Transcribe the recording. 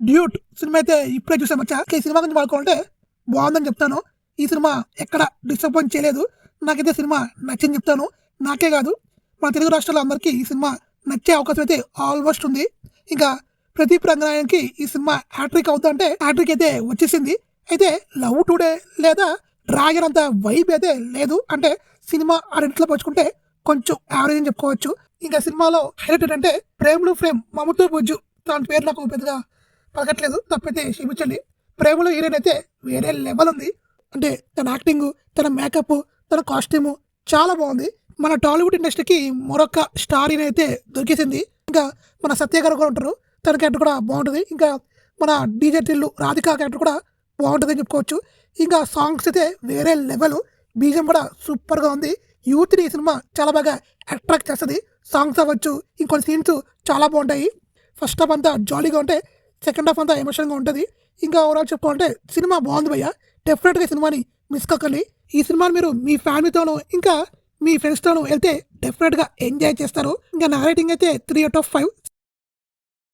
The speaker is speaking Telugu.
డ్యూట్ సినిమా అయితే ఇప్పుడే చూసాం మచ్చా. ఈ సినిమా గురించి మాట్లాడుకుంటే బాగుందని చెప్తాను. ఈ సినిమా ఎక్కడ డిసప్పాయింట్ చేయలేదు. నాకైతే సినిమా నచ్చింది చెప్తాను. నాకే కాదు, మన తెలుగు రాష్ట్రాల అందరికీ ఈ సినిమా నచ్చే అవకాశం అయితే ఆల్మోస్ట్ ఉంది. ఇంకా ప్రదీప్ రంగనాయన్కి ఈ సినిమా హ్యాట్రిక్ అవుతా అంటే హ్యాట్రిక్ అయితే వచ్చేసింది. అయితే లవ్ టుడే లేదా డ్రాగన్ అంత వైబ్ అయితే లేదు. అంటే సినిమా ఆ రెంట్లో పంచుకుంటే కొంచెం యావరేజ్ అని చెప్పుకోవచ్చు. ఇంకా సినిమాలో హైలైట్ ఏంటంటే ప్రేమలు ఫ్రేమ్ మమ్ముతో బుజ్జు, దాని పేరు నాకు పెద్దగా పలకట్లేదు, తప్పైతే క్షమించండి. ప్రేమలో హీరోయిన్ అయితే వేరే లెవెల్ ఉంది. అంటే తన యాక్టింగ్, తన మేకప్, తన కాస్ట్యూము చాలా బాగుంది. మన టాలీవుడ్ ఇండస్ట్రీకి మరొక స్టార్ అయితే దొరికేసింది. ఇంకా మన సత్య గారు కూడా ఉంటారు, తన క్యారెక్టర్ కూడా బాగుంటుంది. ఇంకా మన డీజే టిల్లు రాధికా క్యారెక్టర్ కూడా బాగుంటుంది అని చెప్పుకోవచ్చు. ఇంకా సాంగ్స్ అయితే వేరే లెవెల్, బీజం కూడా సూపర్గా ఉంది. యూత్ని ఈ సినిమా చాలా బాగా అట్రాక్ట్ చేస్తుంది. సాంగ్స్ అవ్వచ్చు, ఇంకొన్ని సీన్స్ చాలా బాగుంటాయి. ఫస్ట్ హాఫ్ అంతా జాలీగా ఉంటే సెకండ్ హాఫ్ అంతా ఎమోషన్గా ఉంటుంది. ఇంకా ఓవరాల్ చెప్పుకోవాలంటే సినిమా బాగుంది భయ్య. డెఫినెట్గా ఈ సినిమాని మిస్ కాకండి. ఈ సినిమాని మీరు మీ ఫ్యామిలీతోనూ ఇంకా మీ ఫ్రెండ్స్తోనూ వెళ్తే డెఫినెట్గా ఎంజాయ్ చేస్తారు. ఇంకా నా రేటింగ్ అయితే 3/5.